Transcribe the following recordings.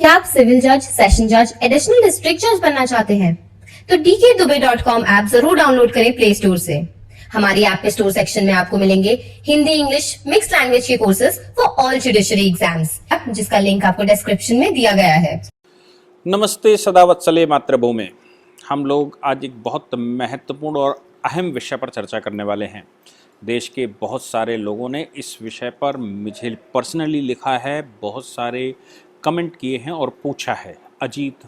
क्या आप सिविल जज, सेशन जज, एडिशनल डिस्ट्रिक्ट जज बनना चाहते हैं? तो dkdubey.com ऐप जरूर डाउनलोड करें प्ले स्टोर से। हमारी ऐप के स्टोर सेक्शन में आपको मिलेंगे हिंदी इंग्लिश मिक्स लैंग्वेज के courses for all judiciary exams, जिसका लिंक आपको डिस्क्रिप्शन में दिया गया है। नमस्ते सदावत्सले मातृभूमि। हम लोग आज एक बहुत महत्वपूर्ण और अहम विषय पर चर्चा करने वाले हैं। देश के बहुत सारे लोगों ने इस विषय पर मुझे पर्सनली लिखा है, बहुत सारे कमेंट किए हैं और पूछा है। अजीत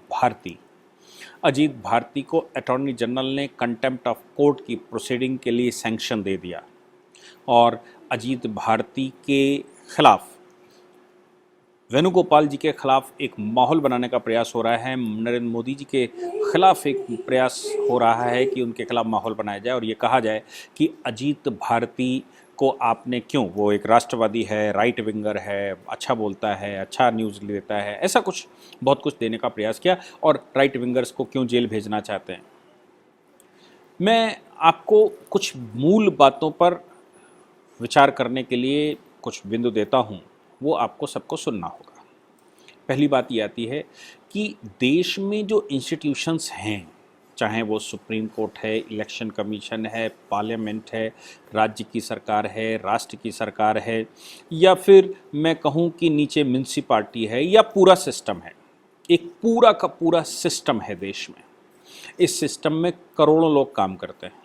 भारती को अटॉर्नी जनरल ने कंटेम्प्ट ऑफ कोर्ट की प्रोसीडिंग के लिए सैंक्शन दे दिया और अजीत भारती के खिलाफ, वेणुगोपाल जी के खिलाफ एक माहौल बनाने का प्रयास हो रहा है। नरेंद्र मोदी जी के खिलाफ एक प्रयास हो रहा है कि उनके खिलाफ माहौल बनाया जाए और ये कहा जाए कि अजीत भारती को आपने क्यों, वो एक राष्ट्रवादी है, राइट विंगर है, अच्छा बोलता है, अच्छा न्यूज़ देता है, ऐसा कुछ बहुत कुछ देने का प्रयास किया और राइट विंगर्स को क्यों जेल भेजना चाहते हैं। मैं आपको कुछ मूल बातों पर विचार करने के लिए कुछ बिंदु देता हूँ, वो आपको सबको सुनना होगा। पहली बात ये आती है कि देश में जो इंस्टीट्यूशंस हैं, चाहे वो सुप्रीम कोर्ट है, इलेक्शन कमीशन है, पार्लियामेंट है, राज्य की सरकार है, राष्ट्र की सरकार है, या फिर मैं कहूँ कि नीचे म्यूनसिपालिटी है या पूरा सिस्टम है, एक पूरा का पूरा सिस्टम है देश में। इस सिस्टम में करोड़ों लोग काम करते हैं।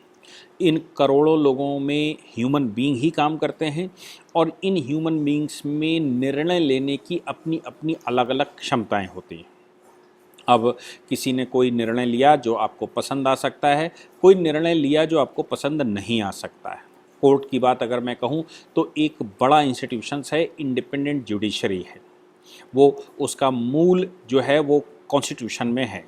इन करोड़ों लोगों में ह्यूमन बीइंग ही काम करते हैं और इन ह्यूमन बीइंग्स में निर्णय लेने की अपनी अपनी अलग अलग क्षमताएं होती हैं। अब किसी ने कोई निर्णय लिया जो आपको पसंद आ सकता है, कोई निर्णय लिया जो आपको पसंद नहीं आ सकता है। कोर्ट की बात अगर मैं कहूँ तो एक बड़ा इंस्टीट्यूशंस है, इंडिपेंडेंट जुडिशरी है। वो उसका मूल जो है वो कॉन्स्टिट्यूशन में है।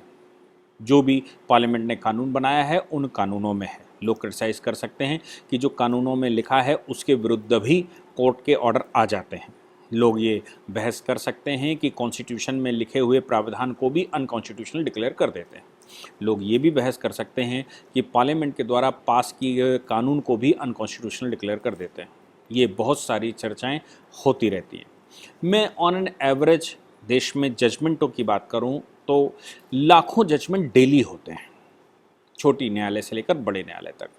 जो भी पार्लियामेंट ने कानून बनाया है उन कानूनों में है। लोग क्रिटिसाइज़ कर सकते हैं कि जो कानूनों में लिखा है उसके विरुद्ध भी कोर्ट के ऑर्डर आ जाते हैं। लोग ये बहस कर सकते हैं कि कॉन्स्टिट्यूशन में लिखे हुए प्रावधान को भी अनकॉन्स्टिट्यूशनल डिक्लेयर कर देते हैं। लोग ये भी बहस कर सकते हैं कि पार्लियामेंट के द्वारा पास किए गए कानून को भी अनकॉन्स्टिट्यूशनल डिक्लेयर कर देते हैं। ये बहुत सारी चर्चाएँ होती रहती हैं। मैं ऑन एन एवरेज देश में जजमेंटों की बात करूँ तो लाखों जजमेंट डेली होते हैं, छोटी न्यायालय से लेकर बड़े न्यायालय तक।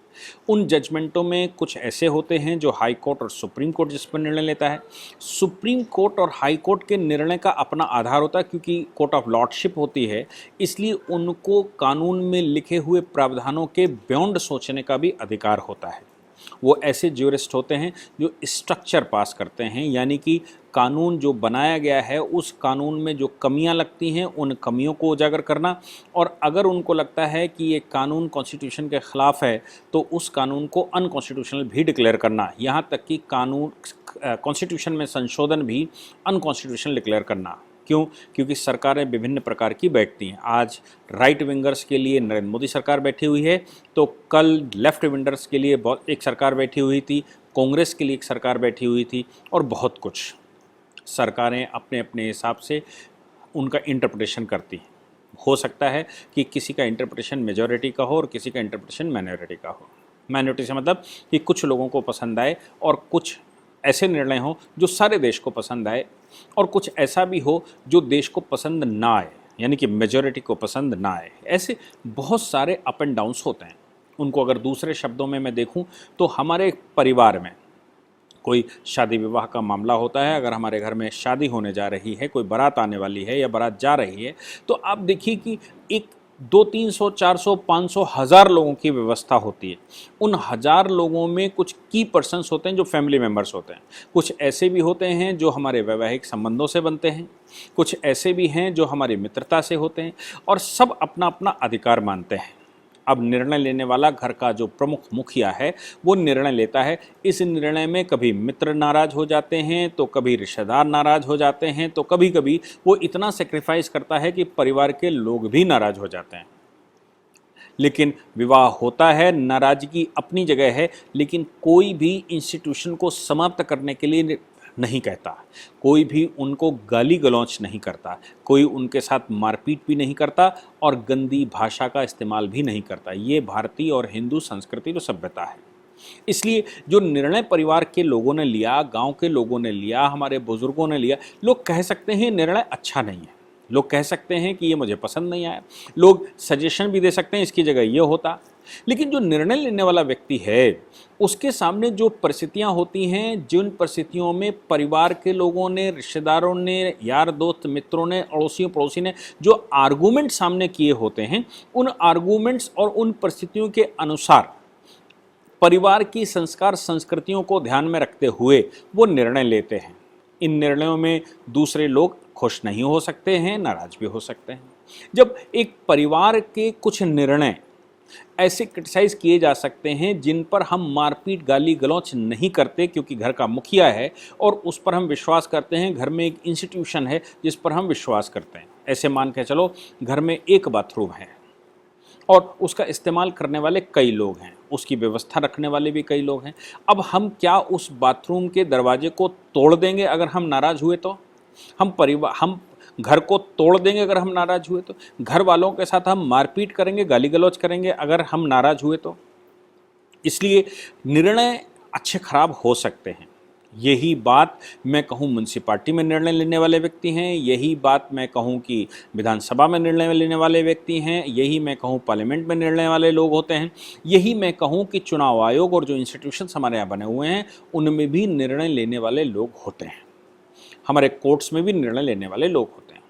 उन जजमेंटों में कुछ ऐसे होते हैं जो हाई कोर्ट और सुप्रीम कोर्ट जिस पर निर्णय लेता है। सुप्रीम कोर्ट और हाई कोर्ट के निर्णय का अपना आधार होता है, क्योंकि कोर्ट ऑफ लॉर्डशिप होती है, इसलिए उनको कानून में लिखे हुए प्रावधानों के बियॉन्ड सोचने का भी अधिकार होता है। वो ऐसे ज्यूरिस्ट होते हैं जो स्ट्रक्चर पास करते हैं, यानी कि कानून जो बनाया गया है उस कानून में जो कमियां लगती हैं उन कमियों को उजागर करना, और अगर उनको लगता है कि ये कानून कॉन्स्टिट्यूशन के ख़िलाफ़ है तो उस कानून को अनकॉन्स्टिट्यूशनल भी डिक्लेयर करना, यहाँ तक कि कानून कॉन्स्टिट्यूशन में संशोधन भी अनकॉन्स्टिट्यूशनल डिक्लेयर करना। क्यों? क्योंकि सरकारें विभिन्न प्रकार की बैठती हैं। आज राइट विंगर्स के लिए नरेंद्र मोदी सरकार बैठी हुई है, तो कल लेफ्ट विंगर्स के लिए एक सरकार बैठी हुई थी, कांग्रेस के लिए एक सरकार बैठी हुई थी, और बहुत कुछ सरकारें अपने अपने हिसाब से उनका इंटरप्रिटेशन करती हैं। हो सकता है कि किसी का इंटरप्रिटेशन मेजॉरिटी का हो और किसी का इंटरप्रिटेशन माइनॉरिटी का हो। माइनॉरिटी से मतलब कि कुछ लोगों को पसंद आए और कुछ ऐसे निर्णय हो जो सारे देश को पसंद आए, और कुछ ऐसा भी हो जो देश को पसंद ना आए, यानी कि मेजॉरिटी को पसंद ना आए। ऐसे बहुत सारे अप एंड डाउन्स होते हैं। उनको अगर दूसरे शब्दों में मैं देखूं तो हमारे परिवार में कोई शादी विवाह का मामला होता है, अगर हमारे घर में शादी होने जा रही है, कोई बारात आने वाली है या बारात जा रही है, तो आप देखिए कि एक 200, 300, 400, 500, 1000 लोगों की व्यवस्था होती है। उन 1000 लोगों में कुछ की पर्सन्स होते हैं जो फैमिली मेम्बर्स होते हैं, कुछ ऐसे भी होते हैं जो हमारे वैवाहिक संबंधों से बनते हैं, कुछ ऐसे भी हैं जो हमारी मित्रता से होते हैं, और सब अपना अपना अधिकार मानते हैं। अब निर्णय लेने वाला घर का जो प्रमुख मुखिया है वो निर्णय लेता है। इस निर्णय में कभी मित्र नाराज़ हो जाते हैं, तो कभी रिश्तेदार नाराज़ हो जाते हैं, तो कभी कभी वो इतना सेक्रीफाइस करता है कि परिवार के लोग भी नाराज़ हो जाते हैं। लेकिन विवाह होता है, नाराज़गी अपनी जगह है, लेकिन कोई भी इंस्टीट्यूशन को समाप्त करने के लिए नहीं कहता, कोई भी उनको गाली गलौच नहीं करता, कोई उनके साथ मारपीट भी नहीं करता और गंदी भाषा का इस्तेमाल भी नहीं करता। ये भारतीय और हिंदू संस्कृति और सभ्यता है। इसलिए जो निर्णय परिवार के लोगों ने लिया, गांव के लोगों ने लिया, हमारे बुजुर्गों ने लिया, लोग कह सकते हैं निर्णय अच्छा नहीं है, लोग कह सकते हैं कि ये मुझे पसंद नहीं आया, लोग सजेशन भी दे सकते हैं इसकी जगह ये होता, लेकिन जो निर्णय लेने वाला व्यक्ति है उसके सामने जो परिस्थितियां होती हैं, जिन परिस्थितियों में परिवार के लोगों ने, रिश्तेदारों ने, यार दोस्त मित्रों ने, अड़ोसियों पड़ोसी ने जो आर्गूमेंट सामने किए होते हैं, उन आर्गूमेंट्स और उन परिस्थितियों के अनुसार परिवार की संस्कार संस्कृतियों को ध्यान में रखते हुए वो निर्णय लेते हैं। इन निर्णयों में दूसरे लोग खुश नहीं हो सकते हैं, नाराज भी हो सकते हैं। जब एक परिवार के कुछ निर्णय ऐसे क्रिटिसाइज किए जा सकते हैं जिन पर हम मारपीट गाली गलौच नहीं करते क्योंकि घर का मुखिया है और उस पर हम विश्वास करते हैं, घर में एक इंस्टीट्यूशन है जिस पर हम विश्वास करते हैं। ऐसे मान के चलो घर में एक बाथरूम है और उसका इस्तेमाल करने वाले कई लोग हैं, उसकी व्यवस्था रखने वाले भी कई लोग हैं। अब हम क्या उस बाथरूम के दरवाजे को तोड़ देंगे अगर हम नाराज़ हुए तो? हम घर को तोड़ देंगे अगर हम नाराज़ हुए तो? घर वालों के साथ हम मारपीट करेंगे, गाली गलौज करेंगे अगर हम नाराज़ हुए तो? इसलिए निर्णय अच्छे खराब हो सकते हैं। यही बात मैं कहूँ म्यूनसिपाल्टी में निर्णय लेने वाले व्यक्ति हैं, यही बात मैं कहूँ कि विधानसभा में निर्णय लेने वाले व्यक्ति हैं, यही मैं कहूँ पार्लियामेंट में निर्णय वाले लोग होते हैं, यही मैं कहूँ कि चुनाव आयोग और जो इंस्टीट्यूशंस हमारे यहाँ बने हुए हैं उनमें भी निर्णय लेने वाले लोग होते हैं। हमारे कोर्ट्स में भी निर्णय लेने वाले लोग होते हैं।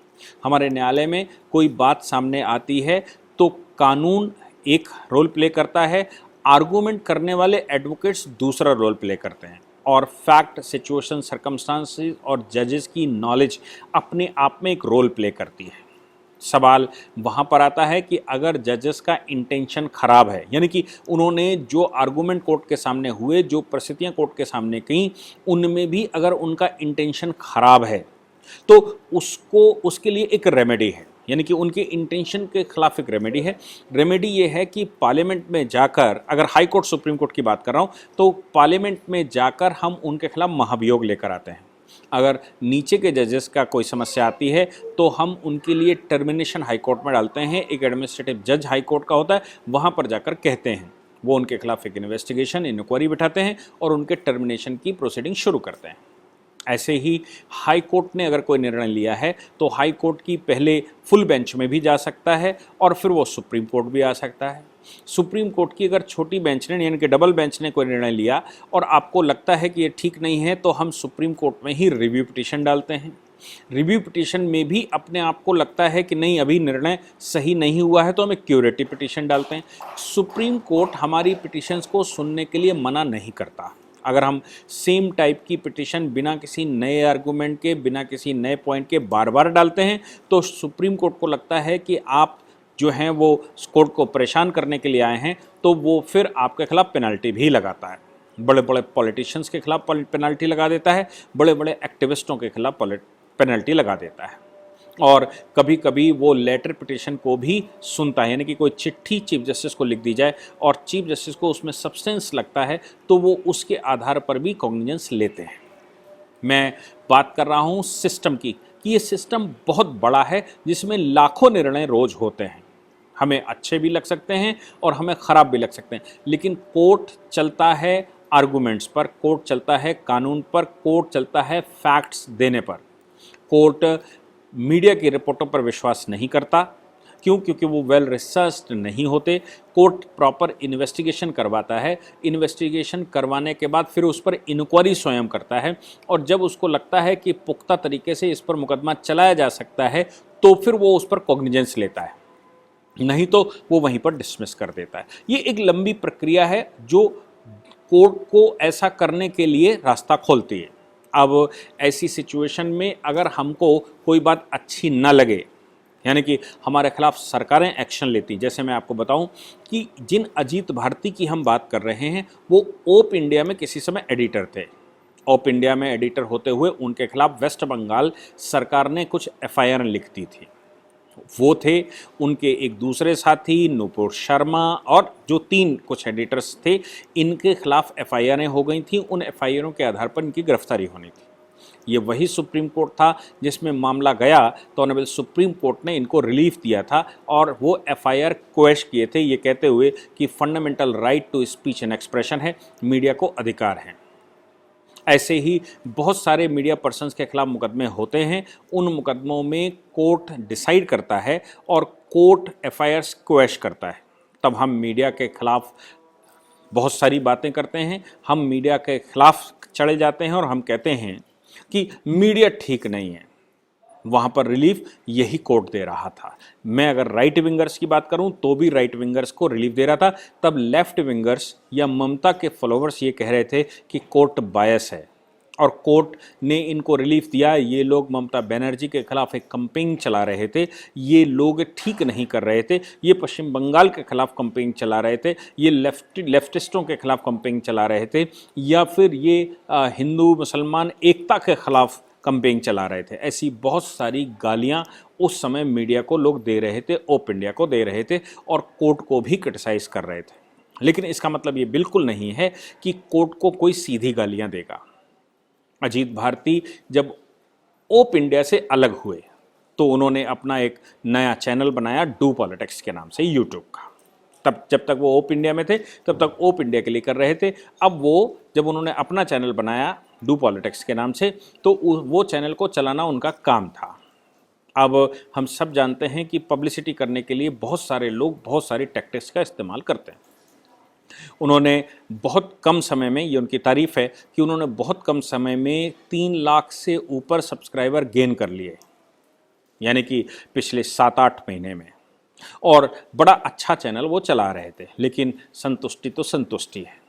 हमारे न्यायालय में कोई बात सामने आती है तो कानून एक रोल प्ले करता है, आर्गूमेंट करने वाले एडवोकेट्स दूसरा रोल प्ले करते हैं, और फैक्ट, सिचुएशन, सर्कमस्टांसेस और जजेस की नॉलेज अपने आप में एक रोल प्ले करती है। सवाल वहाँ पर आता है कि अगर जजेस का इंटेंशन खराब है, यानी कि उन्होंने जो आर्गूमेंट कोर्ट के सामने हुए, जो परिस्थितियाँ कोर्ट के सामने कहीं, उनमें भी अगर उनका इंटेंशन खराब है तो उसके लिए एक रेमेडी है, यानी कि उनके इंटेंशन के खिलाफ एक रेमेडी है। रेमेडी ये है कि पार्लियामेंट में जाकर, अगर हाई कोर्ट सुप्रीम कोर्ट की बात कर रहा हूँ, तो पार्लियामेंट में जाकर हम उनके खिलाफ महाभियोग लेकर आते हैं। अगर नीचे के जजेस का कोई समस्या आती है तो हम उनके लिए टर्मिनेशन हाई कोर्ट में डालते हैं। एक एडमिनिस्ट्रेटिव जज हाई कोर्ट का होता है, वहाँ पर जाकर कहते हैं, वो उनके खिलाफ एक इन्वेस्टिगेशन, इंक्वायरी बिठाते हैं और उनके टर्मिनेशन की प्रोसीडिंग शुरू करते हैं। ऐसे ही हाई कोर्ट ने अगर कोई निर्णय लिया है तो हाई कोर्ट की पहले फुल बेंच में भी जा सकता है और फिर वो सुप्रीम कोर्ट भी आ सकता है। सुप्रीम कोर्ट की अगर छोटी बेंच ने, यानी कि डबल बेंच ने कोई निर्णय लिया और आपको लगता है कि ये ठीक नहीं है, तो हम सुप्रीम कोर्ट में ही रिव्यू पिटीशन डालते हैं। रिव्यू पिटीशन में भी अपने आप को लगता है कि नहीं, अभी निर्णय सही नहीं हुआ है, तो हमें क्यूरेटिव पिटीशन डालते हैं। सुप्रीम कोर्ट हमारी पिटीशंस को सुनने के लिए मना नहीं करता। अगर हम सेम टाइप की पिटीशन बिना किसी नए आर्गूमेंट के, बिना किसी नए पॉइंट के बार बार डालते हैं तो सुप्रीम कोर्ट को लगता है कि आप जो हैं वो कोर्ट को परेशान करने के लिए आए हैं, तो वो फिर आपके खिलाफ पेनल्टी भी लगाता है। बड़े बड़े पॉलिटिशियंस के खिलाफ पेनल्टी लगा देता है, बड़े बड़े एक्टिविस्टों के खिलाफ पेनल्टी लगा देता है, और कभी कभी वो लेटर पिटीशन को भी सुनता है, यानी कि कोई चिट्ठी चीफ जस्टिस को लिख दी जाए और चीफ जस्टिस को उसमें सब्सटेंस लगता है तो वो उसके आधार पर भी कॉग्निजेंस लेते हैं। मैं बात कर रहा हूँ सिस्टम की, कि ये सिस्टम बहुत बड़ा है जिसमें लाखों निर्णय रोज होते हैं। हमें अच्छे भी लग सकते हैं और हमें ख़राब भी लग सकते हैं, लेकिन कोर्ट चलता है आर्गूमेंट्स पर, कोर्ट चलता है कानून पर, कोर्ट चलता है फैक्ट्स देने पर। कोर्ट मीडिया की रिपोर्टों पर विश्वास नहीं करता। क्यों? क्योंकि वो वेल रिसर्च्ड नहीं होते। कोर्ट प्रॉपर इन्वेस्टिगेशन करवाता है, इन्वेस्टिगेशन करवाने के बाद फिर उस पर इंक्वायरी स्वयं करता है, और जब उसको लगता है कि पुख्ता तरीके से इस पर मुकदमा चलाया जा सकता है तो फिर वो उस पर कॉग्निजेंस लेता है, नहीं तो वो वहीं पर डिसमिस कर देता है। ये एक लंबी प्रक्रिया है जो कोर्ट को ऐसा करने के लिए रास्ता खोलती है। अब ऐसी सिचुएशन में अगर हमको कोई बात अच्छी न लगे, यानी कि हमारे खिलाफ सरकारें एक्शन लेती, जैसे मैं आपको बताऊं कि जिन अजीत भारती की हम बात कर रहे हैं वो ओप इंडिया में किसी समय एडिटर थे। ओप इंडिया में एडिटर होते हुए उनके खिलाफ वेस्ट बंगाल सरकार ने कुछ एफआईआर लिखती थी। वो थे उनके एक दूसरे साथी नूपुर शर्मा और जो तीन कुछ एडिटर्स थे, इनके खिलाफ एफआईआरें हो गई थी। उन एफआईआरों के आधार पर इनकी गिरफ्तारी होनी थी। ये वही सुप्रीम कोर्ट था जिसमें मामला गया तो ऑनरेबल सुप्रीम कोर्ट ने इनको रिलीफ दिया था और वो एफआईआर क्वेश किए थे, ये कहते हुए कि fundamental right to speech and expression है, मीडिया को अधिकार है। ऐसे ही बहुत सारे मीडिया पर्सन्स के खिलाफ मुकदमे होते हैं। उन मुकदमों में कोर्ट डिसाइड करता है और कोर्ट एफआईआर्स क्वैश करता है। तब हम मीडिया के खिलाफ बहुत सारी बातें करते हैं, हम मीडिया के खिलाफ चढ़े जाते हैं और हम कहते हैं कि मीडिया ठीक नहीं है। वहाँ पर रिलीफ यही कोर्ट दे रहा था। मैं अगर राइट विंगर्स की बात करूं तो भी राइट विंगर्स को रिलीफ दे रहा था। तब लेफ्ट विंगर्स या ममता के फॉलोअर्स ये कह रहे थे कि कोर्ट बायस है और कोर्ट ने इनको रिलीफ दिया। ये लोग ममता बनर्जी के खिलाफ एक कैंपेन चला रहे थे, ये लोग ठीक नहीं कर रहे थे, ये पश्चिम बंगाल के खिलाफ कैंपेन चला रहे थे, ये लेफ्टिस्टों के खिलाफ कैंपेन चला रहे थे, या फिर ये हिंदू मुसलमान एकता के खिलाफ कैंपेन चला रहे थे। ऐसी बहुत सारी गालियां उस समय मीडिया को लोग दे रहे थे, ओप इंडिया को दे रहे थे और कोर्ट को भी क्रिटिसाइज कर रहे थे। लेकिन इसका मतलब ये बिल्कुल नहीं है कि कोर्ट को कोई सीधी गालियां देगा। अजीत भारती जब ओप इंडिया से अलग हुए तो उन्होंने अपना एक नया चैनल बनाया डू पॉलिटिक्स के नाम से, यूट्यूब का। तब जब तक वो ओप इंडिया में थे तब तक ओप इंडिया के लिए कर रहे थे। अब वो जब उन्होंने अपना चैनल बनाया डू पॉलिटिक्स के नाम से तो वो चैनल को चलाना उनका काम था। अब हम सब जानते हैं कि पब्लिसिटी करने के लिए बहुत सारे लोग बहुत सारी टैक्टिक्स का इस्तेमाल करते हैं। उन्होंने बहुत कम समय में, ये उनकी तारीफ है कि उन्होंने बहुत कम समय में 3 लाख से ऊपर सब्सक्राइबर गेन कर लिए, यानी कि पिछले 7-8 महीने में। और बड़ा अच्छा चैनल वो चला रहे थे, लेकिन संतुष्टि तो संतुष्टि है।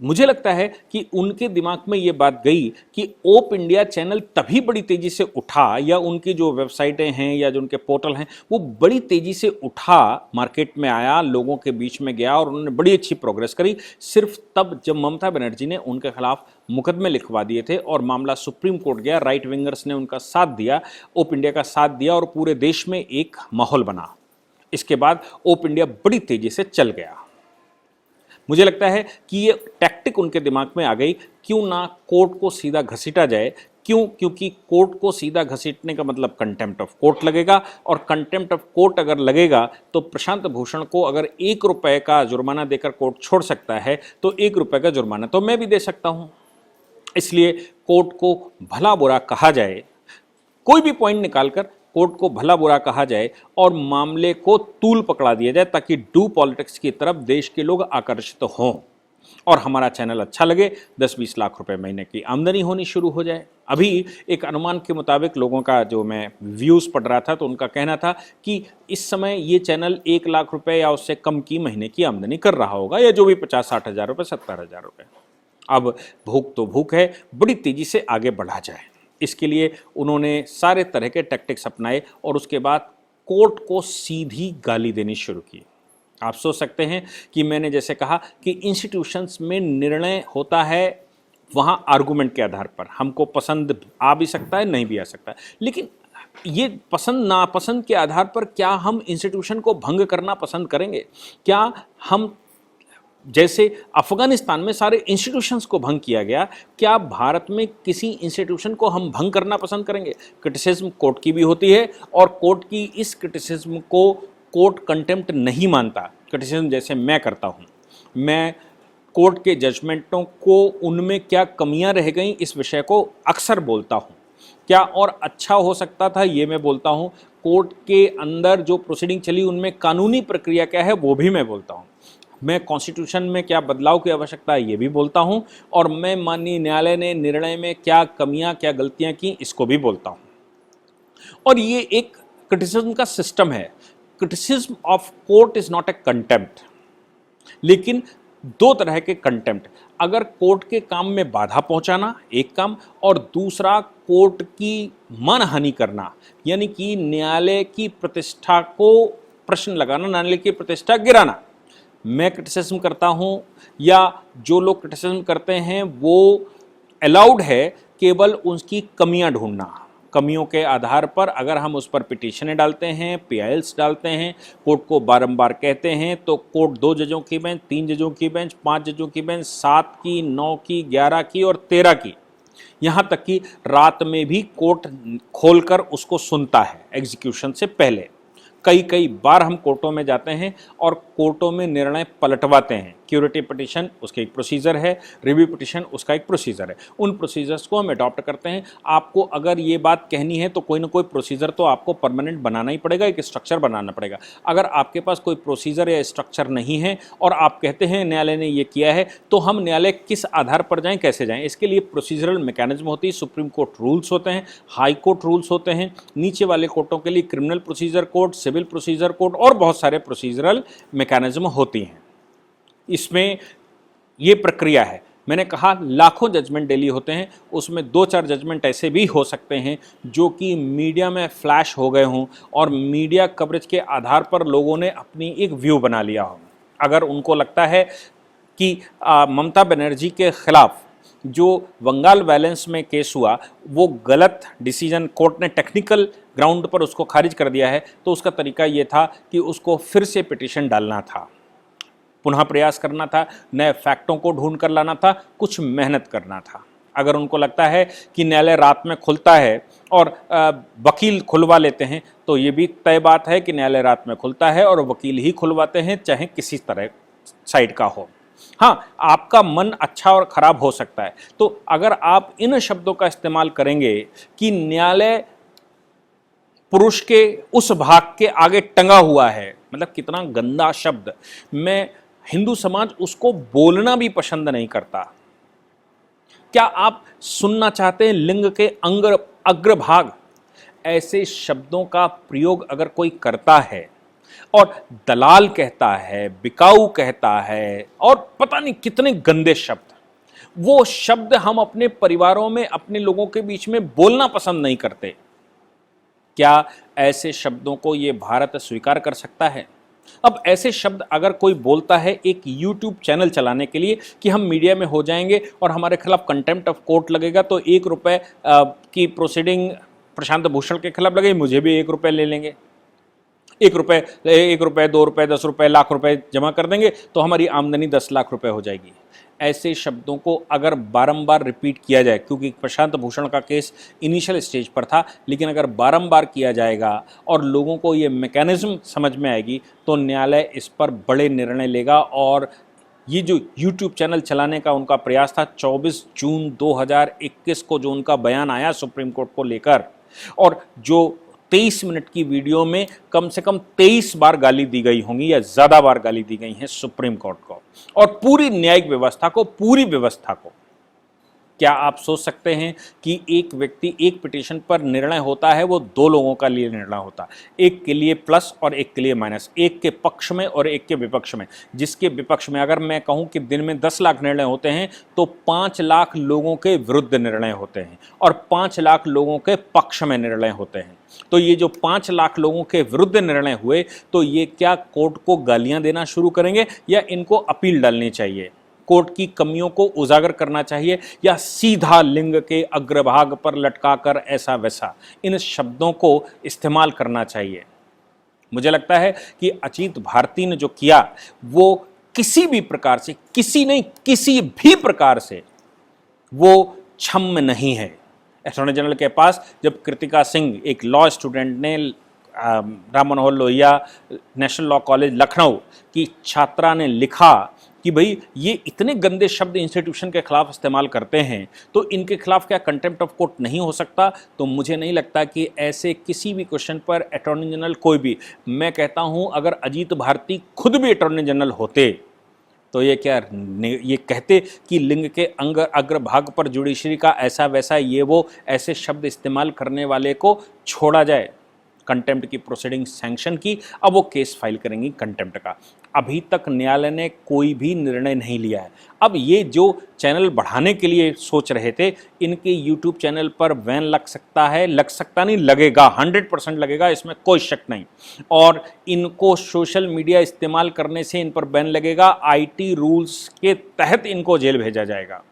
मुझे लगता है कि उनके दिमाग में ये बात गई कि ओप इंडिया चैनल तभी बड़ी तेजी से उठा, या उनकी जो वेबसाइटें हैं या जो उनके पोर्टल हैं वो बड़ी तेजी से उठा, मार्केट में आया, लोगों के बीच में गया और उन्होंने बड़ी अच्छी प्रोग्रेस करी सिर्फ तब जब ममता बनर्जी ने उनके खिलाफ मुकदमे लिखवा दिए थे और मामला सुप्रीम कोर्ट गया। राइट विंगर्स ने उनका साथ दिया, ओप इंडिया का साथ दिया और पूरे देश में एक माहौल बना। इसके बाद ओप इंडिया बड़ी तेजी से चल गया। मुझे लगता है कि ये टैक्टिक उनके दिमाग में आ गई, क्यों ना कोर्ट को सीधा घसीटा जाए। क्यों? क्योंकि कोर्ट को सीधा घसीटने का मतलब कंटेम्प्ट ऑफ कोर्ट लगेगा, और कंटेम्प्ट ऑफ कोर्ट अगर लगेगा तो प्रशांत भूषण को अगर 1 रुपए का जुर्माना देकर कोर्ट छोड़ सकता है तो 1 रुपए का जुर्माना तो मैं भी दे सकता हूं। इसलिए कोर्ट को भला बुरा कहा जाए, कोई भी पॉइंट निकालकर कोर्ट को भला बुरा कहा जाए और मामले को तूल पकड़ा दिया जाए, ताकि डू पॉलिटिक्स की तरफ देश के लोग आकर्षित हों और हमारा चैनल अच्छा लगे, 10-20 लाख रुपए महीने की आमदनी होनी शुरू हो जाए। अभी एक अनुमान के मुताबिक लोगों का, जो मैं व्यूज़ पढ़ रहा था तो उनका कहना था कि इस समय ये चैनल 1 लाख रुपए या उससे कम की महीने की आमदनी कर रहा होगा, या जो भी 50-60 हज़ार रुपये, 70 हज़ार रुपये। अब भूख तो भूख है, बड़ी तेज़ी से आगे बढ़ा जाए, इसके लिए उन्होंने सारे तरह के टैक्टिक्स अपनाए और उसके बाद कोर्ट को सीधी गाली देनी शुरू की। आप सोच सकते हैं कि मैंने जैसे कहा कि इंस्टीट्यूशंस में निर्णय होता है वहाँ आर्गुमेंट के आधार पर, हमको पसंद आ भी सकता है, नहीं भी आ सकता है, लेकिन ये पसंद नापसंद के आधार पर क्या हम इंस्टीट्यूशन को भंग करना पसंद करेंगे? क्या हम, जैसे अफगानिस्तान में सारे इंस्टीट्यूशंस को भंग किया गया, क्या भारत में किसी इंस्टीट्यूशन को हम भंग करना पसंद करेंगे? क्रिटिसिज्म कोर्ट की भी होती है और कोर्ट की इस क्रिटिसिज्म को कोर्ट कंटेम्प्ट नहीं मानता। क्रिटिसिज्म जैसे मैं करता हूँ, मैं कोर्ट के जजमेंटों को, उनमें क्या कमियां रह गई इस विषय को अक्सर बोलता हूँ, क्या और अच्छा हो सकता था ये मैं बोलता हूँ, कोर्ट के अंदर जो प्रोसीडिंग चली उनमें कानूनी प्रक्रिया क्या है वो भी मैं बोलता हूँ, मैं कॉन्स्टिट्यूशन में क्या बदलाव की आवश्यकता है ये भी बोलता हूँ, और मैं माननीय न्यायालय ने निर्णय में क्या कमियां क्या गलतियां की इसको भी बोलता हूँ। और ये एक क्रिटिसिज्म का सिस्टम है। Criticism of court is not a contempt, लेकिन 2 तरह के कंटेम्प्ट, अगर कोर्ट के काम में बाधा पहुंचाना एक काम, और दूसरा कोर्ट की मानहानि करना, यानी कि न्यायालय की प्रतिष्ठा को प्रश्न लगाना, न्यायालय की प्रतिष्ठा गिराना। मैं क्रिटिसिज्म करता हूं या जो लोग क्रिटिसिज्म करते हैं वो अलाउड है केवल उसकी कमियां ढूंढना। कमियों के आधार पर अगर हम उस पर पिटीशनें डालते हैं, पीआईएल्स डालते हैं, कोर्ट को बारंबार कहते हैं, तो कोर्ट 2 जजों की बेंच, 3 जजों की बेंच, 5 जजों की बेंच, 7 की, 9 की, 11 की और 13 की, यहाँ तक कि रात में भी कोर्ट खोलकर उसको सुनता है एग्जीक्यूशन से पहले। कई बार हम कोर्टों में जाते हैं और कोर्टों में निर्णय पलटवाते हैं, क्यूरेटिव पिटिशन उसका एक प्रोसीजर है, रिव्यू पिटिशन उसका एक प्रोसीजर है। उन प्रोसीजर्स को हम अडॉप्ट करते हैं। आपको अगर ये बात कहनी है तो कोई ना कोई प्रोसीजर तो आपको परमानेंट बनाना ही पड़ेगा, एक स्ट्रक्चर बनाना पड़ेगा। अगर आपके पास कोई प्रोसीजर या स्ट्रक्चर नहीं है और आप कहते हैं न्यायालय ने ये किया है, तो हम न्यायालय किस आधार पर जाएं, कैसे जाएं? इसके लिए प्रोसीजरल मैकेनिज्म होती है, सुप्रीम कोर्ट रूल्स होते हैं, हाई कोर्ट रूल्स होते हैं, नीचे वाले कोर्टों के लिए criminal procedure code, civil procedure code और बहुत सारे प्रोसीजरल मैकेनिज्म होती हैं। इसमें ये प्रक्रिया है। मैंने कहा लाखों जजमेंट डेली होते हैं, उसमें 2-4 जजमेंट ऐसे भी हो सकते हैं जो कि मीडिया में फ्लैश हो गए हों और मीडिया कवरेज के आधार पर लोगों ने अपनी एक व्यू बना लिया हो। अगर उनको लगता है कि ममता बनर्जी के खिलाफ जो बंगाल वायलेंस में केस हुआ वो गलत डिसीजन, कोर्ट ने टेक्निकल ग्राउंड पर उसको खारिज कर दिया है, तो उसका तरीका ये था कि उसको फिर से पिटीशन डालना था, पुनः प्रयास करना था, नए फैक्टों को ढूंढ कर लाना था, कुछ मेहनत करना था। अगर उनको लगता है कि न्यायालय रात में खुलता है और वकील खुलवा लेते हैं, तो ये भी तय बात है कि न्यायालय रात में खुलता है और वकील ही खुलवाते हैं, चाहे किसी तरह साइड का हो। हाँ, आपका मन अच्छा और खराब हो सकता है। तो अगर आप इन शब्दों का इस्तेमाल करेंगे कि न्यायालय पुरुष के उस भाग के आगे टंगा हुआ है, मतलब कितना गंदा शब्द, मैं हिंदू समाज उसको बोलना भी पसंद नहीं करता। क्या आप सुनना चाहते हैं लिंग के अग्रभाग? ऐसे शब्दों का प्रयोग अगर कोई करता है और दलाल कहता है, बिकाऊ कहता है और पता नहीं कितने गंदे शब्द, वो शब्द हम अपने परिवारों में, अपने लोगों के बीच में बोलना पसंद नहीं करते। क्या ऐसे शब्दों को ये भारत स्वीकार कर सकता है? अब ऐसे शब्द अगर कोई बोलता है एक YouTube चैनल चलाने के लिए कि हम मीडिया में हो जाएंगे और हमारे खिलाफ कंटेम्प्ट ऑफ कोर्ट लगेगा, तो 1 रुपये की प्रोसीडिंग प्रशांत भूषण के खिलाफ लगेगी, मुझे भी 1 रुपये ले लेंगे। 1 रुपये, 2 रुपये, 10 रुपये, लाख रुपए जमा कर देंगे तो हमारी आमदनी 10 लाख रुपए हो जाएगी। ऐसे शब्दों को अगर बारंबार रिपीट किया जाए, क्योंकि प्रशांत भूषण का केस इनिशियल स्टेज पर था, लेकिन अगर बारंबार किया जाएगा और लोगों को ये मैकेनिज्म समझ में आएगी, तो न्यायालय इस पर बड़े निर्णय लेगा। और ये जो YouTube चैनल चलाने का उनका प्रयास था, 24 जून 2021 को जो उनका बयान आया सुप्रीम कोर्ट को लेकर, और जो 23 मिनट की वीडियो में कम से कम 23 बार गाली दी गई होंगी या ज़्यादा बार गाली दी गई हैं सुप्रीम कोर्ट को और पूरी न्यायिक व्यवस्था को, पूरी व्यवस्था को। क्या आप सोच सकते हैं कि एक व्यक्ति, एक पिटीशन पर निर्णय होता है, वो 2 लोगों का लिए निर्णय होता है, एक के लिए प्लस और एक के लिए माइनस, एक के पक्ष में और एक के विपक्ष में। जिसके विपक्ष में अगर मैं कहूं कि दिन में 10 लाख निर्णय होते हैं, तो 5 लाख लोगों के विरुद्ध निर्णय होते हैं और 5 लाख लोगों के पक्ष में निर्णय होते हैं। तो ये जो 5 लाख लोगों के विरुद्ध निर्णय हुए, तो ये क्या कोर्ट को गालियां देना शुरू करेंगे या इनको अपील डालनी चाहिए, कोर्ट की कमियों को उजागर करना चाहिए, या सीधा लिंग के अग्रभाग पर लटकाकर ऐसा वैसा इन शब्दों को इस्तेमाल करना चाहिए? मुझे लगता है कि अजीत भारती ने जो किया वो किसी भी प्रकार से, किसी भी प्रकार से वो क्षम्य नहीं है। अटॉर्नी जनरल के पास जब कृतिका सिंह, एक लॉ स्टूडेंट ने, Ram Manohar Lohia national law college Lucknow की छात्रा ने लिखा कि भाई ये इतने गंदे शब्द इंस्टीट्यूशन के खिलाफ इस्तेमाल करते हैं, तो इनके खिलाफ क्या कंटेम्प्ट ऑफ कोर्ट नहीं हो सकता? तो मुझे नहीं लगता कि ऐसे किसी भी क्वेश्चन पर अटॉर्नी जनरल कोई भी, मैं कहता हूं अगर अजीत भारती खुद भी अटॉर्नी जनरल होते तो ये कहते कि लिंग के अग्रभाग पर जुडिशरी का ऐसा वैसा ये वो ऐसे शब्द इस्तेमाल करने वाले को छोड़ा जाए, कंटेम्प्ट की प्रोसीडिंग सैंक्शन की, अब वो केस फाइल करेंगी कंटेम्प्ट का। अभी तक न्यायालय ने कोई भी निर्णय नहीं लिया है। अब ये जो चैनल बढ़ाने के लिए सोच रहे थे, इनके YouTube चैनल पर बैन लग सकता है, लग सकता नहीं, लगेगा, 100% लगेगा, इसमें कोई शक नहीं। और इनको सोशल मीडिया इस्तेमाल करने से इन पर बैन लगेगा, IT रूल्स के तहत इनको जेल भेजा जाएगा।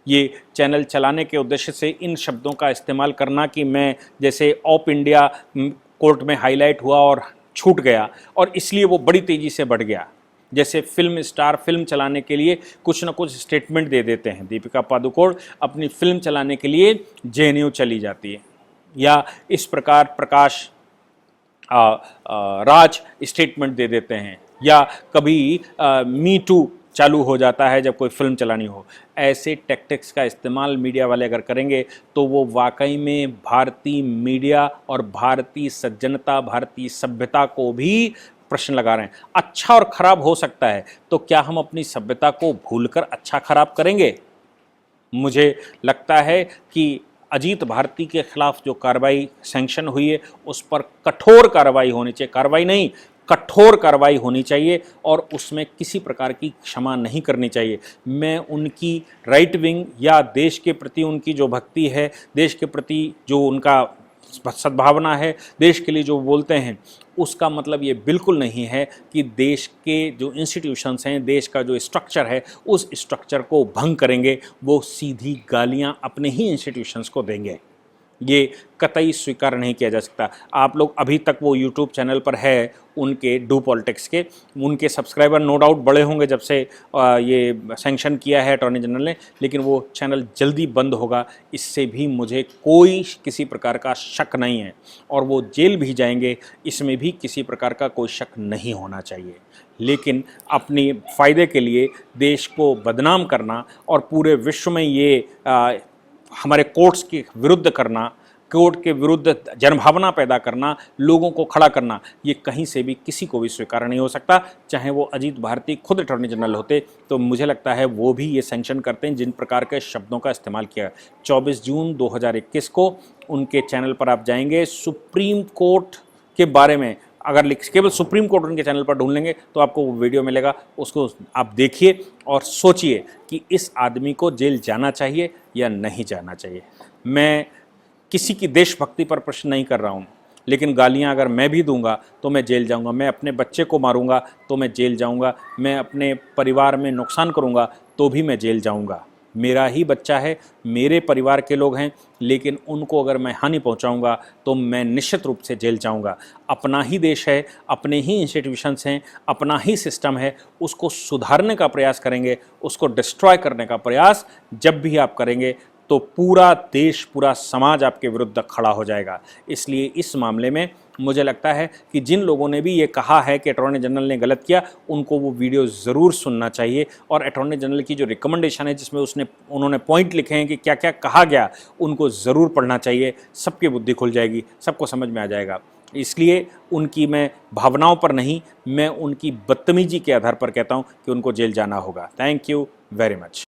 ये चैनल चलाने के उद्देश्य से इन शब्दों का इस्तेमाल करना कि मैं, जैसे ऑप इंडिया कोर्ट में हाईलाइट हुआ और छूट गया और इसलिए वो बड़ी तेज़ी से बढ़ गया, जैसे फिल्म स्टार फिल्म चलाने के लिए कुछ ना कुछ स्टेटमेंट दे देते हैं। दीपिका पादुकोण अपनी फिल्म चलाने के लिए JNU चली जाती है, या इस प्रकार प्रकाश राज स्टेटमेंट दे देते हैं या कभी मी टू चालू हो जाता है जब कोई फिल्म चलानी हो। ऐसे टैक्टिक्स का इस्तेमाल मीडिया वाले अगर करेंगे तो वो वाकई में भारतीय मीडिया और भारतीय सज्जनता, भारतीय सभ्यता को भी प्रश्न लगा रहे हैं। अच्छा और खराब हो सकता है, तो क्या हम अपनी सभ्यता को भूलकर अच्छा खराब करेंगे? मुझे लगता है कि अजीत भारती के खिलाफ जो कार्रवाई सैंक्शन हुई है उस पर कठोर कार्रवाई होनी चाहिए, कार्रवाई नहीं कठोर कार्रवाई होनी चाहिए और उसमें किसी प्रकार की क्षमा नहीं करनी चाहिए। मैं उनकी राइट विंग या देश के प्रति उनकी जो भक्ति है, देश के प्रति जो उनका सद्भावना है, देश के लिए जो बोलते हैं, उसका मतलब ये बिल्कुल नहीं है कि देश के जो इंस्टीट्यूशंस हैं, देश का जो स्ट्रक्चर है, उस स्ट्रक्चर को भंग करेंगे। वो सीधी गालियां अपने ही इंस्टीट्यूशंस को देंगे। ये कतई स्वीकार नहीं किया जा सकता। आप लोग अभी तक वो यूट्यूब चैनल पर है उनके डू पॉलिटिक्स के, उनके सब्सक्राइबर नो डाउट बढ़े होंगे जब से ये सैंक्शन किया है अटॉर्नी जनरल ने, लेकिन वो चैनल जल्दी बंद होगा, इससे भी मुझे कोई किसी प्रकार का शक नहीं है। और वो जेल भी जाएंगे, इसमें भी किसी प्रकार का कोई शक नहीं होना चाहिए। लेकिन अपनी फ़ायदे के लिए देश को बदनाम करना और पूरे विश्व में ये हमारे कोर्ट्स के विरुद्ध करना, कोर्ट के विरुद्ध जनभावना पैदा करना, लोगों को खड़ा करना, ये कहीं से भी किसी को भी स्वीकार नहीं हो सकता। चाहे वो अजीत भारती खुद अटॉर्नी जनरल होते तो मुझे लगता है वो भी ये सैंक्शन करते हैं जिन प्रकार के शब्दों का इस्तेमाल किया। 24 जून 2021 को उनके चैनल पर आप जाएंगे, सुप्रीम कोर्ट के बारे में अगर केवल सुप्रीम कोर्ट उनके चैनल पर ढूंढ लेंगे तो आपको वो वीडियो मिलेगा, उसको आप देखिए और सोचिए कि इस आदमी को जेल जाना चाहिए या नहीं जाना चाहिए। मैं किसी की देशभक्ति पर प्रश्न नहीं कर रहा हूँ, लेकिन गालियाँ अगर मैं भी दूंगा तो मैं जेल जाऊँगा। मैं अपने बच्चे को मारूंगा तो मैं जेल जाऊँगा। मैं अपने परिवार में नुकसान करूँगा तो भी मैं जेल जाऊँगा। मेरा ही बच्चा है, मेरे परिवार के लोग हैं, लेकिन उनको अगर मैं हानि पहुंचाऊंगा तो मैं निश्चित रूप से जेल जाऊंगा। अपना ही देश है, अपने ही इंस्टीट्यूशंस हैं, अपना ही सिस्टम है, उसको सुधारने का प्रयास करेंगे, उसको डिस्ट्रॉय करने का प्रयास जब भी आप करेंगे तो पूरा देश, पूरा समाज आपके विरुद्ध खड़ा हो जाएगा। इसलिए इस मामले में मुझे लगता है कि जिन लोगों ने भी ये कहा है कि अटॉर्नी जनरल ने गलत किया, उनको वो वीडियो ज़रूर सुनना चाहिए और अटॉर्नी जनरल की जो रिकमेंडेशन है जिसमें उन्होंने पॉइंट लिखे हैं कि क्या क्या कहा गया, उनको ज़रूर पढ़ना चाहिए। सबकी बुद्धि खुल जाएगी, सबको समझ में आ जाएगा। इसलिए उनकी मैं भावनाओं पर नहीं, मैं उनकी बदतमीजी के आधार पर कहता हूँ कि उनको जेल जाना होगा। Thank you very much.